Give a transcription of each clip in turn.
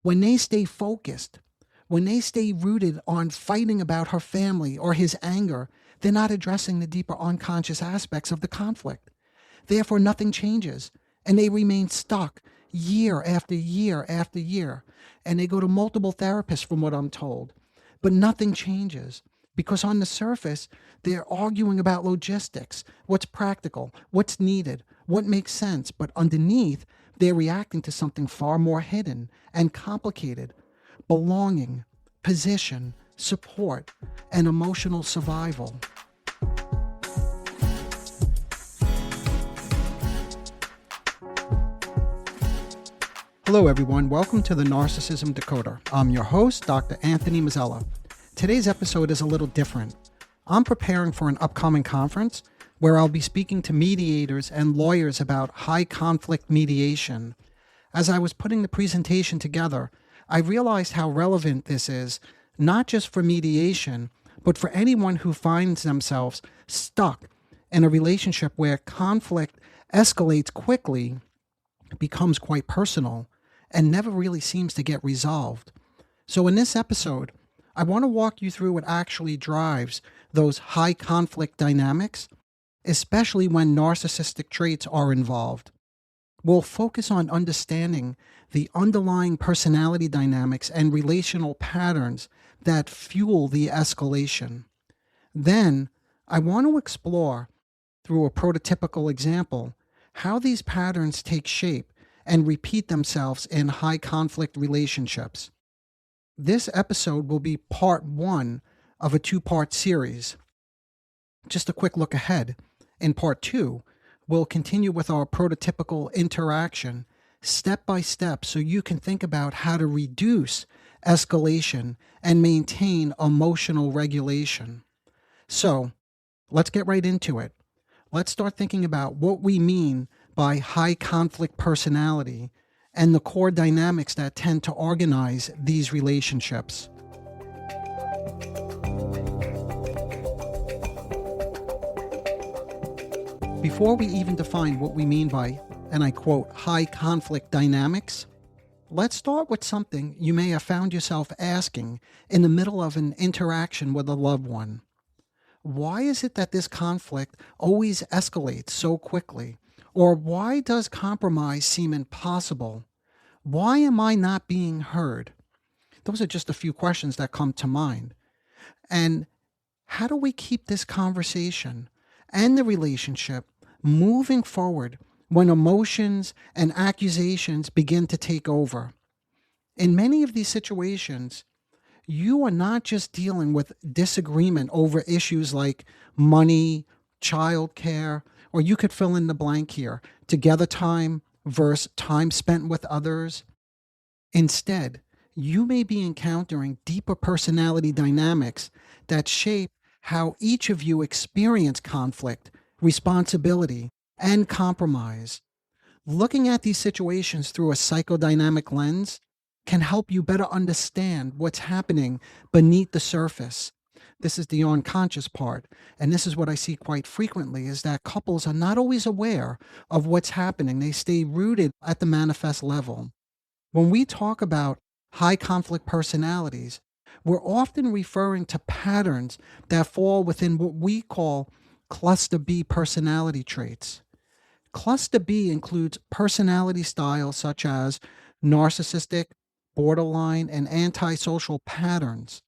When they stay focused, when they stay rooted on fighting about her family or his anger, they're not addressing the deeper unconscious aspects of the conflict. Therefore, nothing changes, and they remain stuck year after year after year. And they go to multiple therapists, from what I'm told, but nothing changes because on the surface, they're arguing about logistics, what's practical, what's needed, what makes sense. But underneath, they're reacting to something far more hidden and complicated: belonging, position, support, and emotional survival. Hello everyone, welcome to the Narcissism Decoder. I'm your host, Dr. Anthony Mazzella. Today's episode is a little different. I'm preparing for an upcoming conference where I'll be speaking to mediators and lawyers about high conflict mediation. As I was putting the presentation together, I realized how relevant this is, not just for mediation, but for anyone who finds themselves stuck in a relationship where conflict escalates quickly, becomes quite personal, and never really seems to get resolved. So in this episode, I want to walk you through what actually drives those high conflict dynamics, especially when narcissistic traits are involved. We'll focus on understanding the underlying personality dynamics and relational patterns that fuel the escalation. Then, I want to explore, through a prototypical example, how these patterns take shape and repeat themselves in high conflict relationships. This episode will be part one of a two-part series. Just a quick look ahead. In part two, we'll continue with our prototypical interaction step by step so you can think about how to reduce escalation and maintain emotional regulation. So, let's get right into it. Let's start thinking about what we mean by high conflict personality and the core dynamics that tend to organize these relationships. Before we even define what we mean by, and I quote, high conflict dynamics, let's start with something you may have found yourself asking in the middle of an interaction with a loved one. Why is it that this conflict always escalates so quickly? Or why does compromise seem impossible? Why am I not being heard? Those are just a few questions that come to mind. And how do we keep this conversation and the relationship moving forward when emotions and accusations begin to take over? In many of these situations, you are not just dealing with disagreement over issues like money, childcare, or you could fill in the blank here, together time versus time spent with others. Instead, you may be encountering deeper personality dynamics that shape how each of you experience conflict, responsibility, and compromise. Looking at these situations through a psychodynamic lens can help you better understand what's happening beneath the surface. This is the unconscious part, and this is what I see quite frequently, is that couples are not always aware of what's happening. They stay rooted at the manifest level. When we talk about high conflict personalities, we're often referring to patterns that fall within what we call cluster B personality traits. Cluster B includes personality styles such as narcissistic, borderline, and antisocial patterns.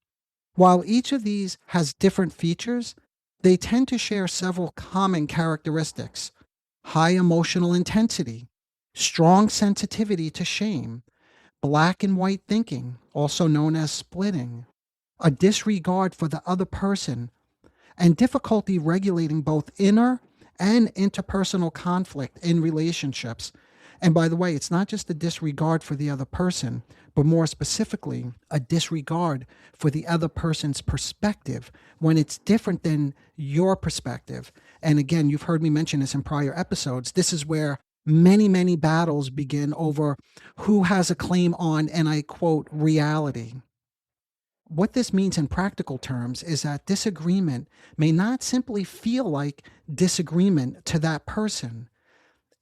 While each of these has different features, they tend to share several common characteristics: high emotional intensity, strong sensitivity to shame, black and white thinking, also known as splitting, a disregard for the other person, and difficulty regulating both inner and interpersonal conflict in relationships. And by the way, it's not just a disregard for the other person, but more specifically, a disregard for the other person's perspective when it's different than your perspective. And again, you've heard me mention this in prior episodes. This is where many, many battles begin over who has a claim on, and I quote, reality. What this means in practical terms is that disagreement may not simply feel like disagreement to that person.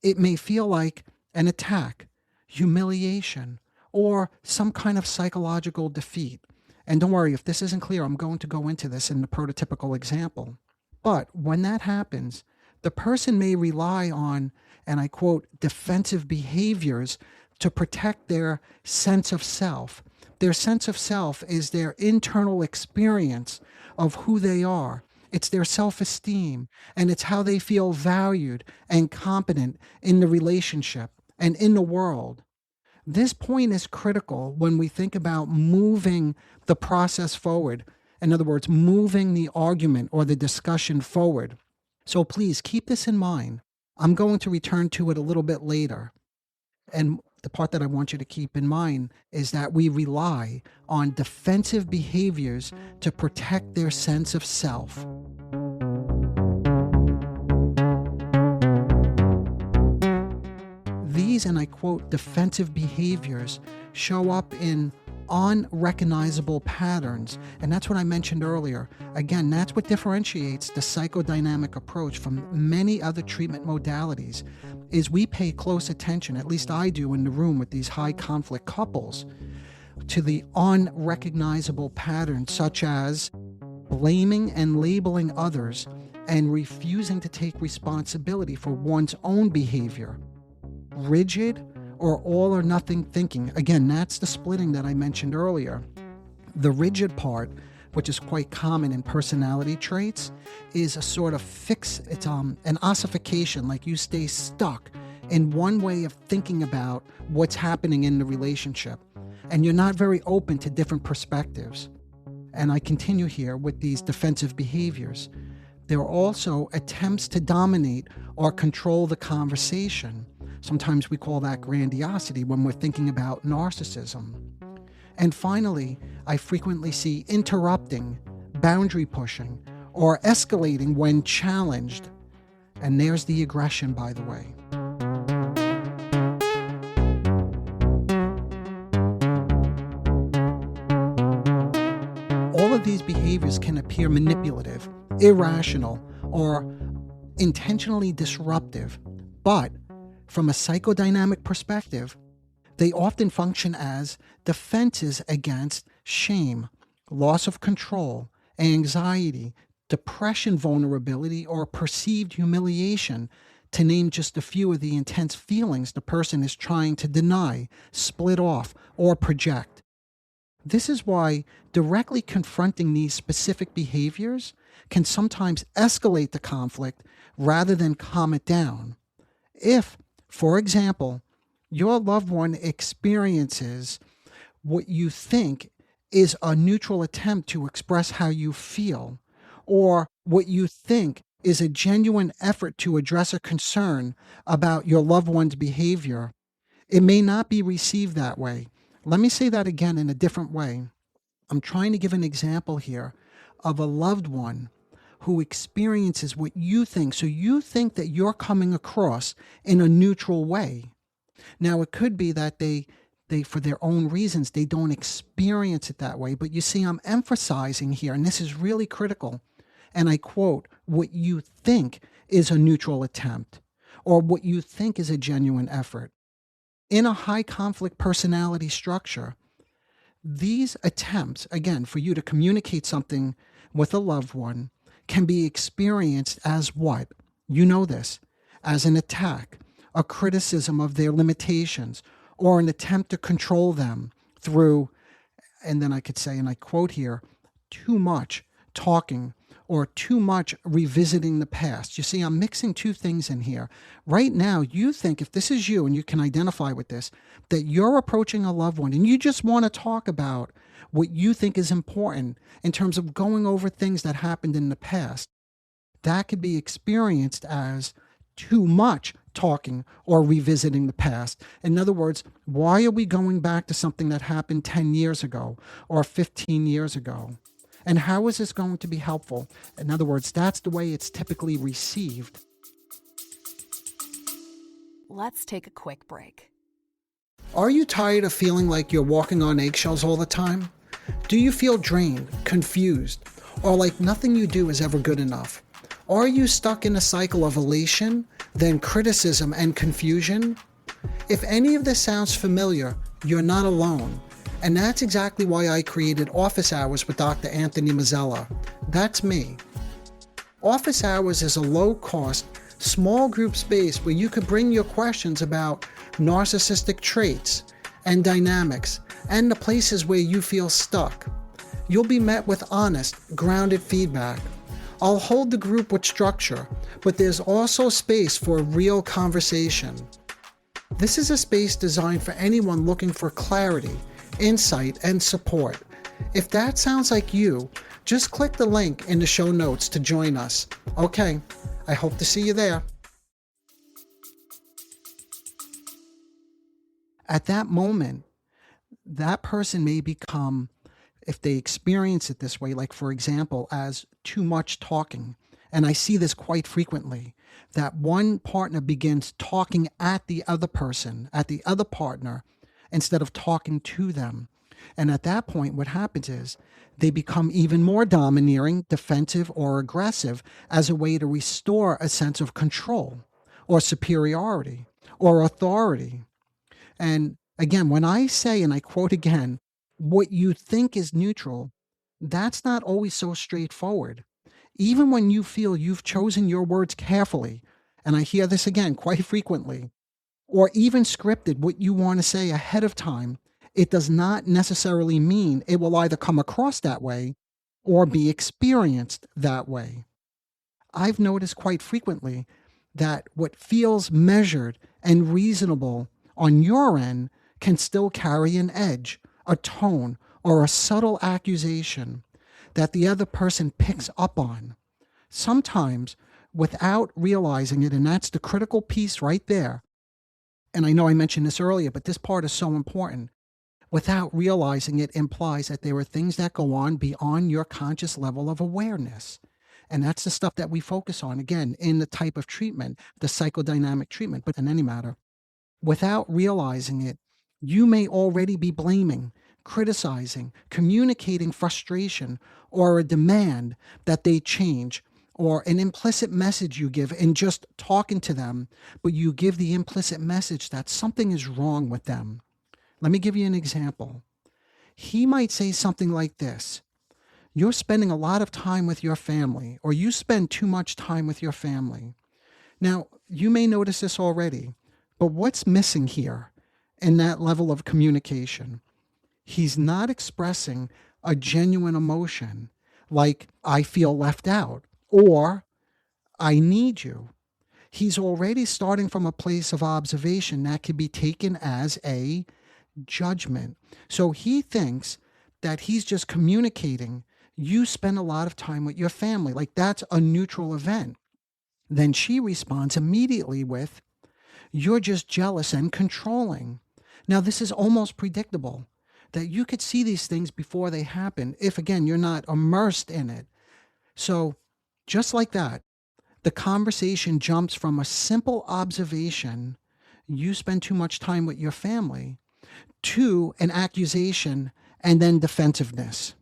It may feel like an attack, humiliation, or some kind of psychological defeat. And don't worry, if this isn't clear, I'm going to go into this in the prototypical example. But when that happens, the person may rely on, and I quote, defensive behaviors to protect their sense of self. Their sense of self is their internal experience of who they are. It's their self-esteem, and it's how they feel valued and competent in the relationship and in the world. This point is critical when we think about moving the process forward. In other words, moving the argument or the discussion forward. So please keep this in mind. I'm going to return to it a little bit later. And the part that I want you to keep in mind is that we rely on defensive behaviors to protect their sense of self. These, and I quote, defensive behaviors show up in unrecognizable patterns. And that's what I mentioned earlier. Again, that's what differentiates the psychodynamic approach from many other treatment modalities, is we pay close attention, at least I do in the room with these high conflict couples, to the unrecognizable patterns such as blaming and labeling others and refusing to take responsibility for one's own behavior. Rigid or all or nothing thinking. Again, that's the splitting that I mentioned earlier. The rigid part, which is quite common in personality traits, is a sort of it's an ossification, like you stay stuck in one way of thinking about what's happening in the relationship, and you're not very open to different perspectives. And I continue here with these defensive behaviors. There are also attempts to dominate or control the conversation. Sometimes we call that grandiosity when we're thinking about narcissism. And finally, I frequently see interrupting, boundary pushing, or escalating when challenged. And there's the aggression, by the way. All of these behaviors can appear manipulative, irrational, or intentionally disruptive, but from a psychodynamic perspective, they often function as defenses against shame, loss of control, anxiety, depression vulnerability, or perceived humiliation, to name just a few of the intense feelings the person is trying to deny, split off, or project. This is why directly confronting these specific behaviors can sometimes escalate the conflict rather than calm it down. If, for example, your loved one experiences what you think is a neutral attempt to express how you feel, or what you think is a genuine effort to address a concern about your loved one's behavior, it may not be received that way. Let me say that again in a different way. I'm trying to give an example here of a loved one who experiences what you think. So you think that you're coming across in a neutral way. Now, it could be that they for their own reasons, they don't experience it that way. But you see, I'm emphasizing here, and this is really critical, and I quote, what you think is a neutral attempt, or what you think is a genuine effort. In a high conflict personality structure, these attempts, again, for you to communicate something with a loved one, can be experienced as what? You know this, as an attack, a criticism of their limitations, or an attempt to control them through, and then I could say, and I quote here, too much talking or too much revisiting the past. You see, I'm mixing two things in here. Right now, you think, if this is you and you can identify with this, that you're approaching a loved one and you just want to talk about what you think is important in terms of going over things that happened in the past. That could be experienced as too much talking or revisiting the past. In other words, why are we going back to something that happened 10 years ago or 15 years ago? And how is this going to be helpful? In other words, that's the way it's typically received. Let's take a quick break. Are you tired of feeling like you're walking on eggshells all the time? Do you feel drained, confused, or like nothing you do is ever good enough? Are you stuck in a cycle of elation, then criticism and confusion? If any of this sounds familiar, You're not alone. And that's exactly why I created Office Hours with Dr. Anthony Mazzella. That's me. Office Hours is a low-cost, small group space where you could bring your questions about narcissistic traits and dynamics and the places where you feel stuck. You'll be met with honest, grounded feedback. I'll hold the group with structure, but there's also space for a real conversation. This is a space designed for anyone looking for clarity, insight, and support. If that sounds like you, just click the link in the show notes to join us. Okay, I hope to see you there. At that moment, that person may become, if they experience it this way, like for example, as too much talking. And I see this quite frequently, that one partner begins talking at the other person, at the other partner, instead of talking to them. And at that point, what happens is they become even more domineering, defensive, or aggressive as a way to restore a sense of control or superiority or authority. And again, when I say, and I quote again, what you think is neutral, that's not always so straightforward. Even when you feel you've chosen your words carefully, and I hear this again quite frequently, or even scripted what you want to say ahead of time, it does not necessarily mean it will either come across that way or be experienced that way. I've noticed quite frequently that what feels measured and reasonable on your end can still carry an edge, a tone, or a subtle accusation that the other person picks up on. Sometimes without realizing it, and that's the critical piece right there. And I know I mentioned this earlier, but this part is so important. Without realizing it implies that there are things that go on beyond your conscious level of awareness. And that's the stuff that we focus on, again, in the type of treatment, the psychodynamic treatment, but in any matter. Without realizing it, you may already be blaming, criticizing, communicating frustration, or a demand that they change, or an implicit message you give in just talking to them, but you give the implicit message that something is wrong with them. Let me give you an example. He might say something like this: you're spending a lot of time with your family, or you spend too much time with your family. Now, you may notice this already, but what's missing here in that level of communication? He's not expressing a genuine emotion like, I feel left out, or I need you. He's already starting from a place of observation that can be taken as a judgment. So he thinks that he's just communicating, you spend a lot of time with your family, like that's a neutral event. Then she responds immediately with, you're just jealous and controlling. Now, this is almost predictable, that you could see these things before they happen if, again, you're not immersed in it. So just like that, the conversation jumps from a simple observation, you spend too much time with your family, to an accusation and then defensiveness.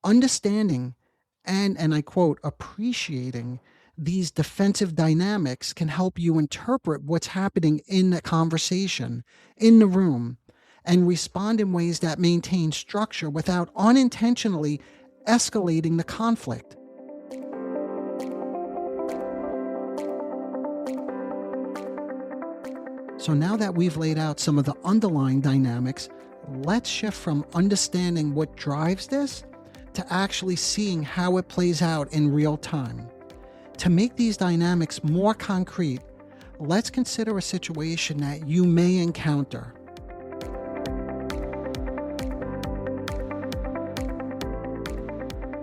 Understanding and I quote, appreciating these defensive dynamics can help you interpret what's happening in the conversation, in the room, and respond in ways that maintain structure without unintentionally escalating the conflict. So now that we've laid out some of the underlying dynamics, let's shift from understanding what drives this to actually seeing how it plays out in real time. To make these dynamics more concrete, let's consider a situation that you may encounter.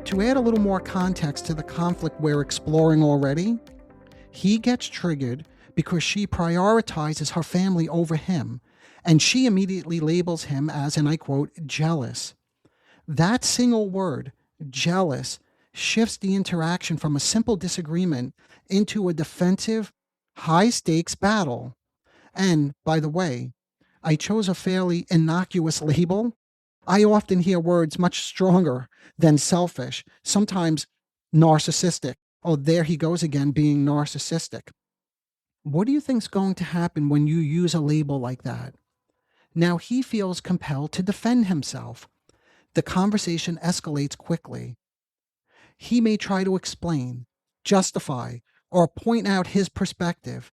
To add a little more context to the conflict we're exploring already, he gets triggered because she prioritizes her family over him, and she immediately labels him as, and I quote, jealous. That single word, jealous, shifts the interaction from a simple disagreement into a defensive, high-stakes battle. And, by the way, I chose a fairly innocuous label. I often hear words much stronger than selfish, sometimes narcissistic. Oh, there he goes again, being narcissistic. What do you think's going to happen when you use a label like that? Now he feels compelled to defend himself. The conversation escalates quickly. He may try to explain, justify, or point out his perspective,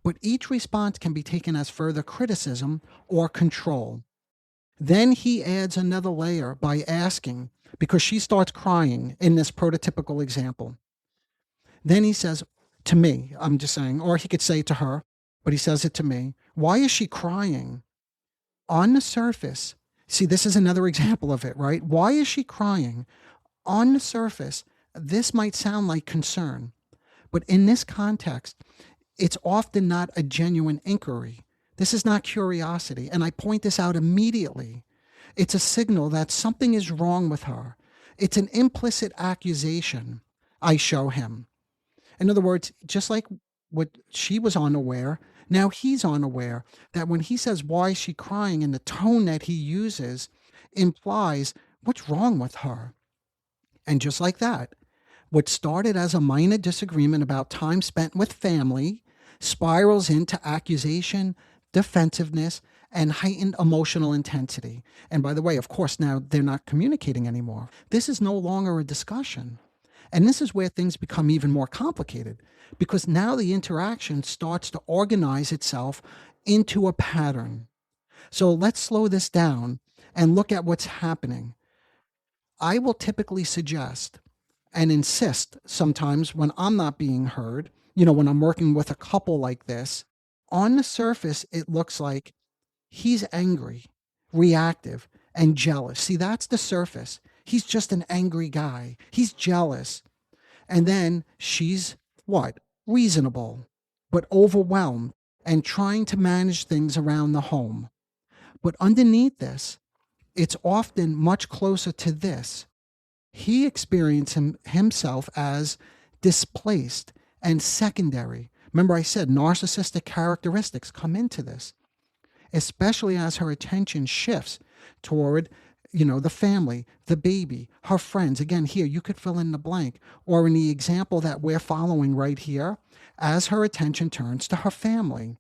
but each response can be taken as further criticism or control. Then he adds another layer by asking, because she starts crying in this prototypical example. Then he says to me, I'm just saying, or he could say to her, but he says it to me, why is she crying? On the surface, see, this is another example of it, right? Why is she crying? On the surface, this might sound like concern, but in this context, it's often not a genuine inquiry. This is not curiosity, and I point this out immediately. It's a signal that something is wrong with her. It's an implicit accusation I show him. In other words, just like what she was unaware, now he's unaware that when he says, why is she crying, and the tone that he uses implies, what's wrong with her? And just like that, what started as a minor disagreement about time spent with family spirals into accusation, defensiveness, and heightened emotional intensity. And by the way, of course, now they're not communicating anymore. This is no longer a discussion. And this is where things become even more complicated, because now the interaction starts to organize itself into a pattern. So let's slow this down and look at what's happening. I will typically suggest and insist sometimes when I'm not being heard, when I'm working with a couple like this, on the surface, it looks like he's angry, reactive, and jealous. See, that's the surface. He's just an angry guy. He's jealous. And then she's what? Reasonable, but overwhelmed and trying to manage things around the home. But underneath this, it's often much closer to this. He experiences himself as displaced and secondary. Remember, I said narcissistic characteristics come into this, especially as her attention shifts toward, the family, the baby, her friends. Again, here, you could fill in the blank. Or in the example that we're following right here, as her attention turns to her family,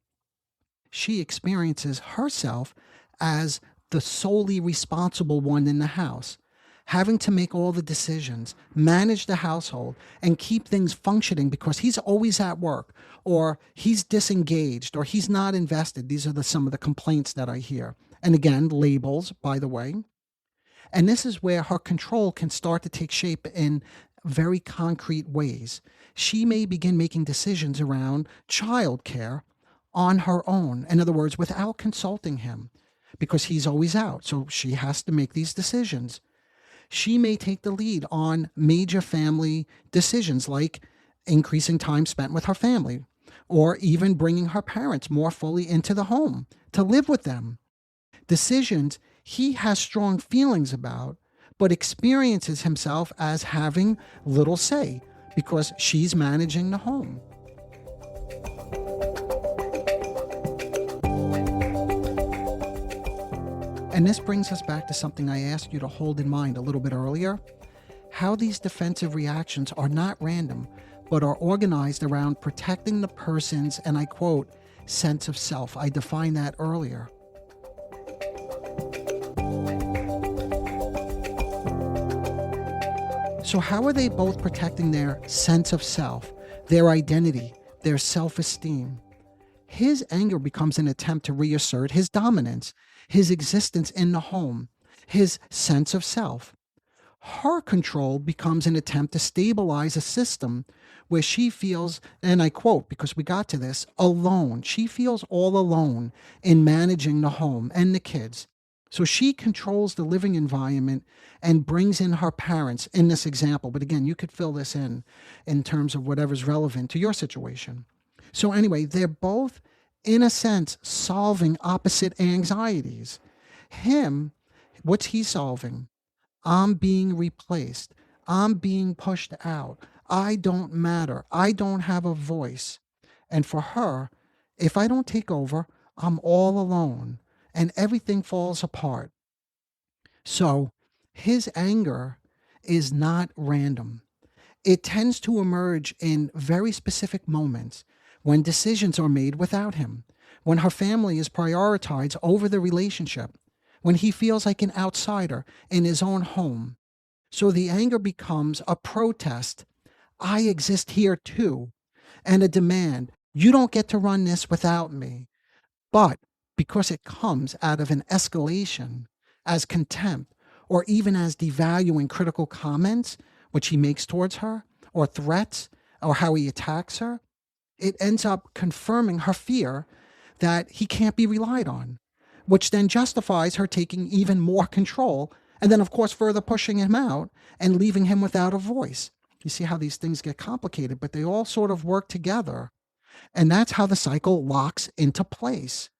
she experiences herself as the solely responsible one in the house, having to make all the decisions, manage the household, and keep things functioning because he's always at work, or he's disengaged, or he's not invested. These are some of the complaints that I hear. And again, labels, by the way. And this is where her control can start to take shape in very concrete ways. She may begin making decisions around childcare on her own. In other words, without consulting him, because he's always out. So she has to make these decisions. She may take the lead on major family decisions like increasing time spent with her family, or even bringing her parents more fully into the home to live with them. Decisions he has strong feelings about, but experiences himself as having little say because she's managing the home. And this brings us back to something I asked you to hold in mind a little bit earlier, how these defensive reactions are not random, but are organized around protecting the person's, and I quote, sense of self. I defined that earlier. So how are they both protecting their sense of self, their identity, their self-esteem? His anger becomes an attempt to reassert his dominance, his existence in the home, his sense of self. Her control becomes an attempt to stabilize a system where she feels, and I quote, because we got to this, alone. She feels all alone in managing the home and the kids. So she controls the living environment and brings in her parents in this example. But again, you could fill this in terms of whatever's relevant to your situation. So anyway, they're both, in a sense, solving opposite anxieties. Him, what's he solving? I'm being replaced. I'm being pushed out. I don't matter. I don't have a voice. And for her, if I don't take over, I'm all alone and everything falls apart. So his anger is not random. It tends to emerge in very specific moments when decisions are made without him, when her family is prioritized over the relationship, when he feels like an outsider in his own home. So the anger becomes a protest. I exist here too, and a demand. You don't get to run this without me. But because it comes out of an escalation, as contempt, or even as devaluing critical comments, which he makes towards her, or threats, or how he attacks her, it ends up confirming her fear that he can't be relied on, which then justifies her taking even more control, and then, of course, further pushing him out and leaving him without a voice. You see how these things get complicated, but they all sort of work together. And that's how the cycle locks into place.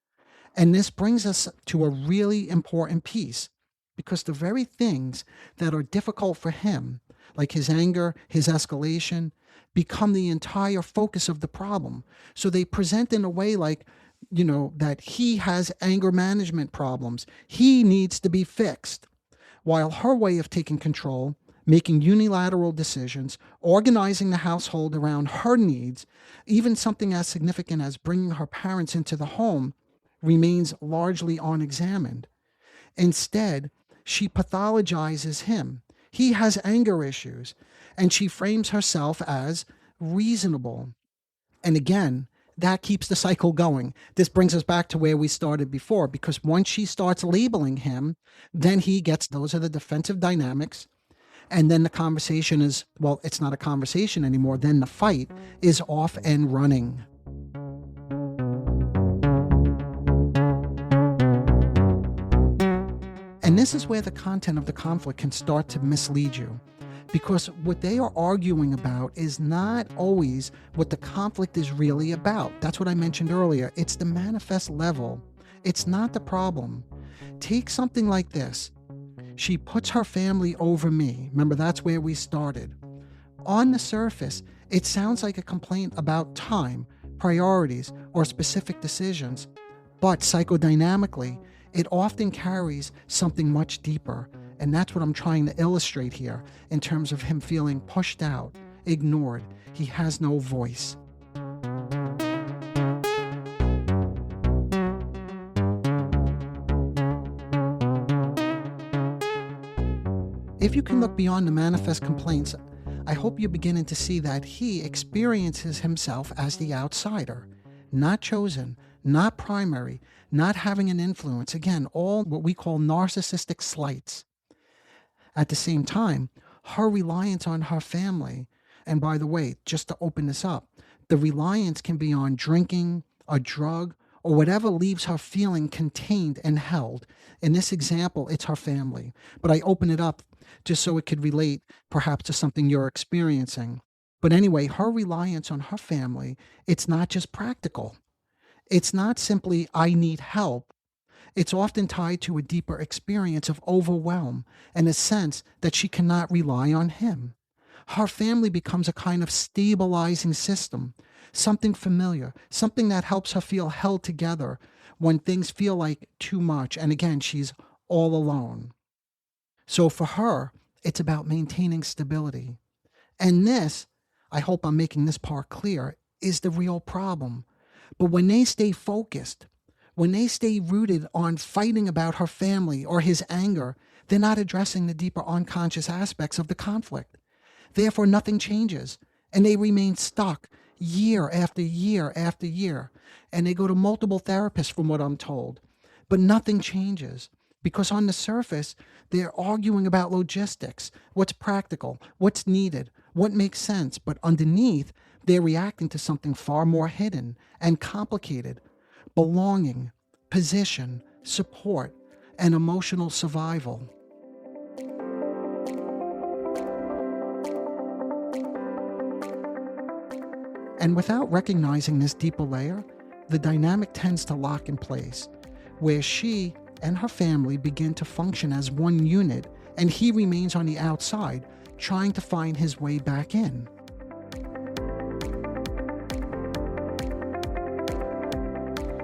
And this brings us to a really important piece, because the very things that are difficult for him, like his anger, his escalation, become the entire focus of the problem. So they present in a way like, that he has anger management problems. He needs to be fixed. While her way of taking control, making unilateral decisions, organizing the household around her needs, even something as significant as bringing her parents into the home, remains largely unexamined. Instead, she pathologizes him. He has anger issues, and she frames herself as reasonable. And again, that keeps the cycle going. This brings us back to where we started before, because once she starts labeling him, then he gets, those are the defensive dynamics. And then the conversation is, well, it's not a conversation anymore. Then the fight is off and running. And this is where the content of the conflict can start to mislead you. Because what they are arguing about is not always what the conflict is really about. That's what I mentioned earlier. It's the manifest level. It's not the problem. Take something like this. She puts her family over me. Remember, that's where we started. On the surface, it sounds like a complaint about time, priorities, or specific decisions. But psychodynamically, it often carries something much deeper. And that's what I'm trying to illustrate here in terms of him feeling pushed out, ignored. He has no voice. If you can look beyond the manifest complaints, I hope you're beginning to see that he experiences himself as the outsider, not chosen, not primary, not having an influence. Again, all what we call narcissistic slights. At the same time, her reliance on her family, and by the way, just to open this up, the reliance can be on drinking, a drug, or whatever leaves her feeling contained and held. In this example, it's her family. But I open it up just so it could relate perhaps to something you're experiencing. But anyway, her reliance on her family, it's not just practical. It's not simply, I need help. It's often tied to a deeper experience of overwhelm and a sense that she cannot rely on him. Her family becomes a kind of stabilizing system, something familiar, something that helps her feel held together when things feel like too much. And again, she's all alone. So for her, it's about maintaining stability. And this, I hope I'm making this part clear, is the real problem. But when they stay focused, when they stay rooted on fighting about her family or his anger, they're not addressing the deeper unconscious aspects of the conflict. Therefore, nothing changes, and they remain stuck year after year after year. And they go to multiple therapists, from what I'm told. But nothing changes, because on the surface, they're arguing about logistics, what's practical, what's needed, what makes sense. But underneath, they're reacting to something far more hidden and complicated. Belonging, position, support, and emotional survival. And without recognizing this deeper layer, the dynamic tends to lock in place, where she and her family begin to function as one unit, and he remains on the outside, trying to find his way back in.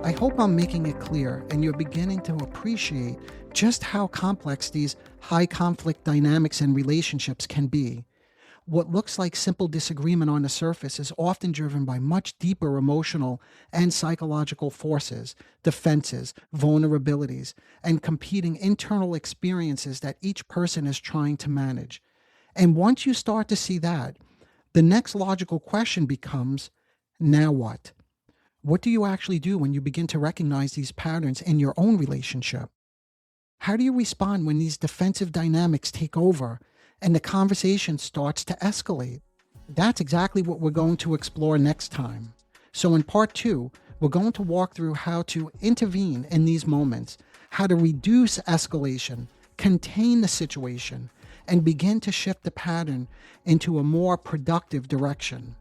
I hope I'm making it clear and you're beginning to appreciate just how complex these high conflict dynamics and relationships can be. What looks like simple disagreement on the surface is often driven by much deeper emotional and psychological forces, defenses, vulnerabilities, and competing internal experiences that each person is trying to manage. And once you start to see that, the next logical question becomes, now what? What do you actually do when you begin to recognize these patterns in your own relationship? How do you respond when these defensive dynamics take over and the conversation starts to escalate? That's exactly what we're going to explore next time. So in part 2, we're going to walk through how to intervene in these moments, how to reduce escalation, contain the situation, and begin to shift the pattern into a more productive direction.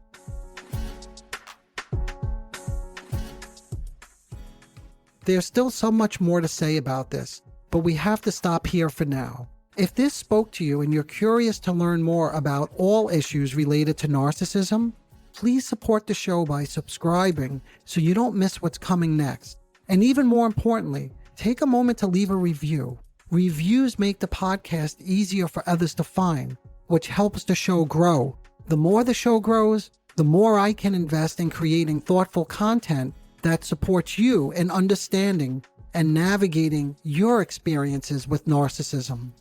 There's still so much more to say about this, but we have to stop here for now. If this spoke to you and you're curious to learn more about all issues related to narcissism, please support the show by subscribing so you don't miss what's coming next. And even more importantly, take a moment to leave a review. Reviews make the podcast easier for others to find, which helps the show grow. The more the show grows, the more I can invest in creating thoughtful content that supports you in understanding and navigating your experiences with narcissism.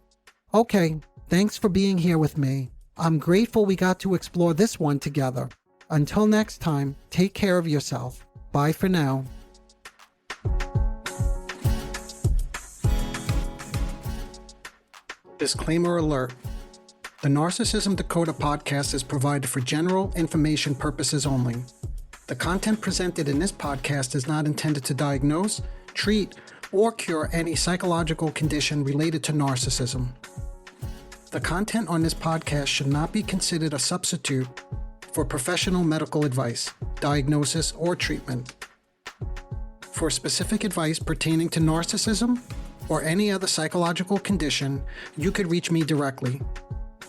Okay, thanks for being here with me. I'm grateful we got to explore this one together. Until next time, take care of yourself. Bye for now. Disclaimer alert. The Narcissism Decoder podcast is provided for general information purposes only. The content presented in this podcast is not intended to diagnose, treat, or cure any psychological condition related to narcissism. The content on this podcast should not be considered a substitute for professional medical advice, diagnosis, or treatment. For specific advice pertaining to narcissism or any other psychological condition, you could reach me directly.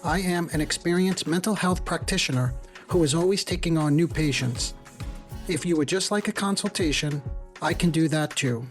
I am an experienced mental health practitioner who is always taking on new patients. If you would just like a consultation, I can do that too.